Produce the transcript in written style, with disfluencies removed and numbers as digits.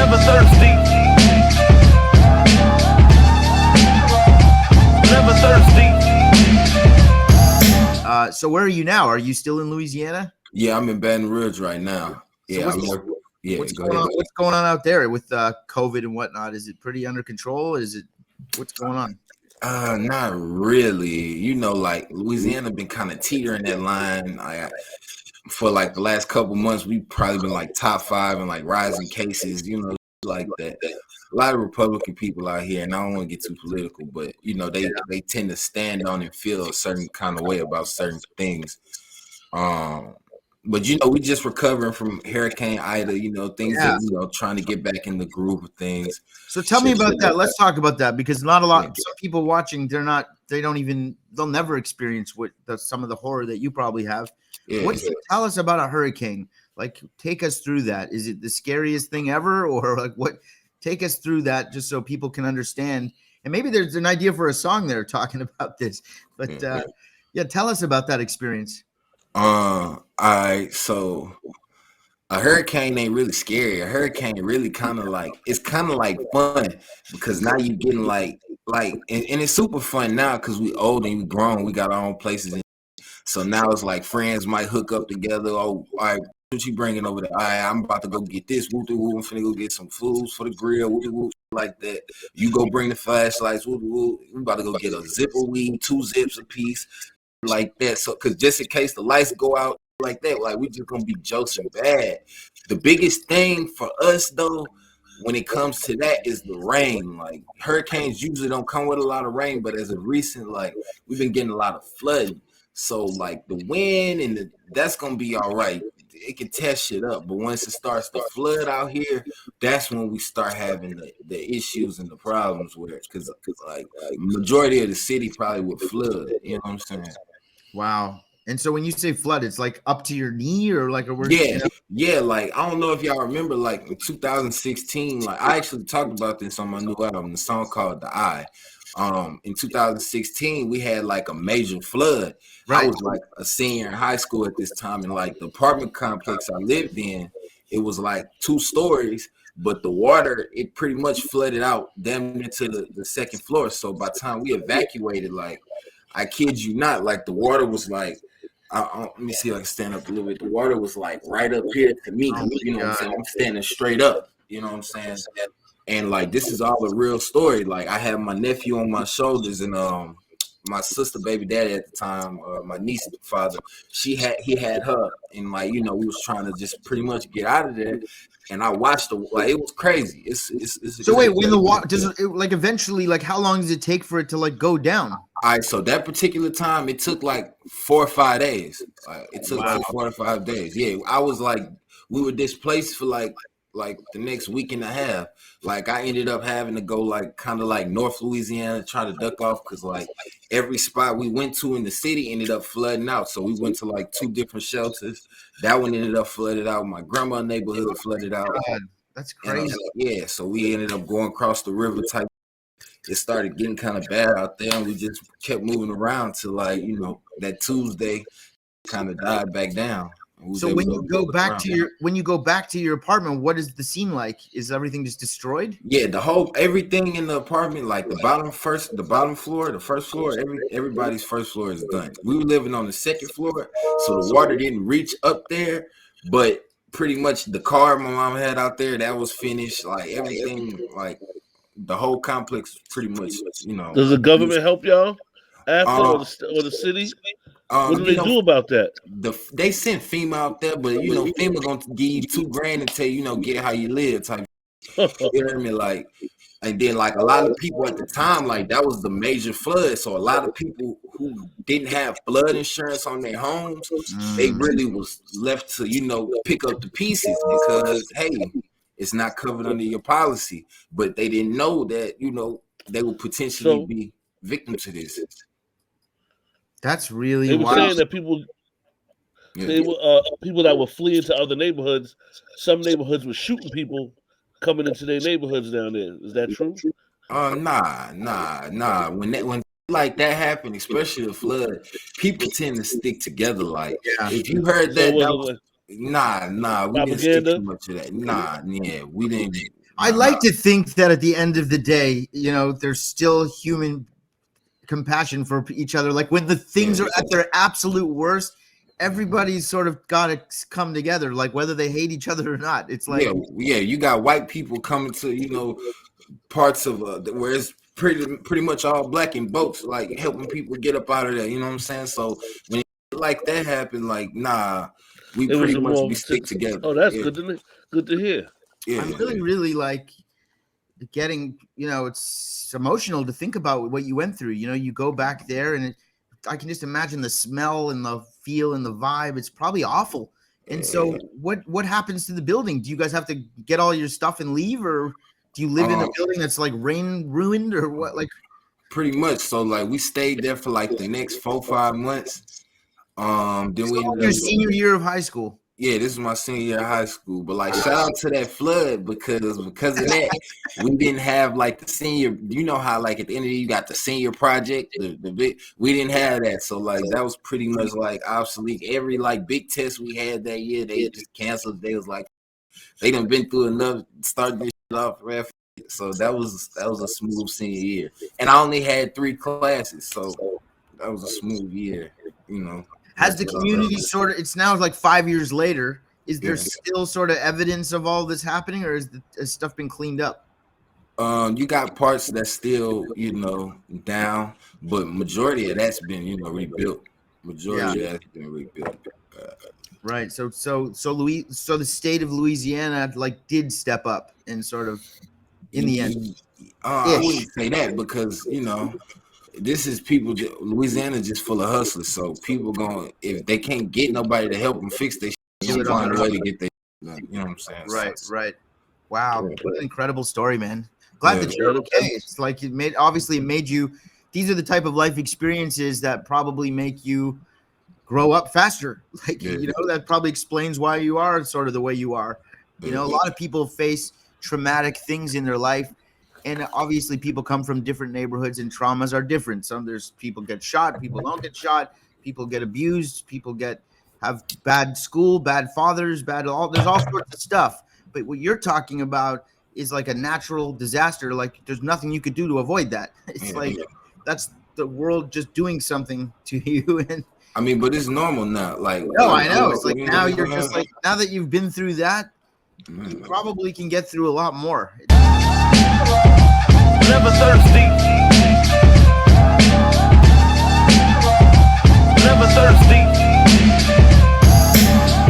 Never thirsty. Never thirsty. So where are you now? Are you still in Louisiana? Yeah, I'm in Baton Rouge right now. Yeah, what's going on out there with COVID and whatnot? Is it pretty under control? What's going on? Not really. You know, like Louisiana been kind of teetering that line. For like the last couple months, we've probably been like top 5 in like rising cases. You know, like that. A lot of Republican people out here, and I don't want to get too political, but you know, they tend to stand on and feel a certain kind of way about certain things. But you know, we just recovering from Hurricane Ida. You know, things that, you know, trying to get back in the groove of things. So tell me about that. Let's talk about that, because not a lot. Some people watching, they'll never experience some of the horror that you probably have. Tell us about a hurricane. Like, take us through that. Is it the scariest thing ever, or like what? Take us through that just so people can understand. And maybe there's an idea for a song there talking about this. But tell us about that experience. So a hurricane ain't really scary. A hurricane really kind of like fun, because now you getting and it's super fun now because we old and we grown. We got our own places. So now it's like friends might hook up together. Oh, all right, what you bringing over there? All right, I'm about to go get this. I'm finna go get some foods for the grill. Like that. You go bring the flashlights. We about to go get a zipper weed, 2 zips a piece. Like that, so because just in case the lights go out like that, like we just gonna be joking bad. The biggest thing for us though, when it comes to that, is the rain. Like hurricanes usually don't come with a lot of rain, but as of recent, like we've been getting a lot of flooding. So like the wind and that's gonna be all right. It can test shit up, but once it starts to flood out here, that's when we start having the issues and the problems where because like majority of the city probably would flood. You know what I'm saying? Wow. And so when you say flood, it's like up to your knee or like a yeah. Like I don't know if y'all remember, like in 2016, like I actually talked about this on my new album, the song called "The Eye." In 2016, we had like a major flood. Right. I was like a senior in high school at this time, and like the apartment complex I lived in, it was like 2 stories, but the water, it pretty much flooded out damn near to the 2nd floor. So by the time we evacuated, like I kid you not, like the water was like, let me see if I can stand up a little bit. The water was like right up here to me. You know what I'm saying? I'm standing straight up. You know what I'm saying? And like this is all a real story. Like I had my nephew on my shoulders, and my sister baby daddy at the time, my niece's father, he had her, and like, you know, we was trying to just pretty much get out of there. And I watched it was crazy. It's so wait, when the water does it, like eventually, like how long does it take for it to like go down? All right, so that particular time it took like 4 or 5 days. It took like 4 or 5 days. Yeah, I was like, we were displaced for like the next week and a half. Like I ended up having to go like kind of like North Louisiana, try to duck off because like every spot we went to in the city ended up flooding out. So we went to like 2 different shelters. That one ended up flooded out. My grandma's neighborhood flooded out. God, that's crazy. And, so we ended up going across the river type. It started getting kind of bad out there, and we just kept moving around to like, you know, that Tuesday kind of died back down. So when you go back to your apartment, what is the scene like? Is everything just destroyed? Yeah, everything in the apartment, like the bottom floor, the first floor, everybody's first floor is done. We were living on the 2nd floor, so the water didn't reach up there, but pretty much the car my mom had out there, that was finished. Like everything, like the whole complex pretty much, you know. Does the government help y'all after or the city? What do they do about that? They sent FEMA out there, but you know, FEMA gonna give you $2,000 and tell you know, get how you live type. You know what I mean? Like, and then like a lot of people at the time, like that was the major flood. So a lot of people who didn't have flood insurance on their homes, they really was left to, you know, pick up the pieces because hey, it's not covered under your policy. But they didn't know that, you know, they would potentially be victim to this. That's really they were wild. saying that people that were fleeing to other neighborhoods, some neighborhoods were shooting people coming into their neighborhoods down there. Is that true? Nah. When like that happened, especially the flood, people tend to stick together. Like if you heard that, we didn't stick too much of that. We I like to think that at the end of the day, there's still human compassion for each other. Like when the things are at their absolute worst, everybody's sort of got to come together, like whether they hate each other or not. It's like, you got white people coming to, parts of where it's pretty much all black and boats, like helping people get up out of there. You know what I'm saying? So when like that happened, like, nah, we pretty much be stick together. Oh, that's good to hear. Yeah, I'm really like getting, it's emotional to think about what you went through. You go back there and I can just imagine the smell and the feel and the vibe. It's probably awful. And so what happens to the building? Do you guys have to get all your stuff and leave, or do you live in a building that's like rain ruined, or what? Like, pretty much. So like we stayed there for like the next 4-5 months. Then we your senior year of high school. Yeah, this is my senior year of high school. But like, shout out to that flood because of that, we didn't have like the senior. You know how like at the end of the year you got the senior project, the big. We didn't have that, so like that was pretty much like obsolete. Every like big test we had that year, they just canceled. They was like, they done been through enough. Started this shit off. So that was a smooth senior year, and I only had 3 classes, so that was a smooth year. Has the community sort of? It's now like 5 years later. Is there still sort of evidence of all this happening, or has stuff been cleaned up? You got parts that's still down, but majority of that's been rebuilt. Majority of that's been rebuilt. Right. So the state of Louisiana like did step up and sort of in the end. I wouldn't say that because this is people. Louisiana just full of hustlers. So people if they can't get nobody to help them fix their shit, they'll find a way to get their. You know what I'm saying? Right. Wow, what an incredible story, man. Glad that you're okay. It's like it made you. These are the type of life experiences that probably make you grow up faster. Like that probably explains why you are sort of the way you are. A lot of people face traumatic things in their life. And obviously people come from different neighborhoods and traumas are different. There's people get shot, people don't get shot, people get abused, people have bad school, bad fathers, there's all sorts of stuff. But what you're talking about is like a natural disaster. Like there's nothing you could do to avoid that. It's like that's the world just doing something to you. And I mean, but it's normal now. Like I know. It's like now you're just like, now that you've been through that, you probably can get through a lot more. Never thirsty. Never thirsty.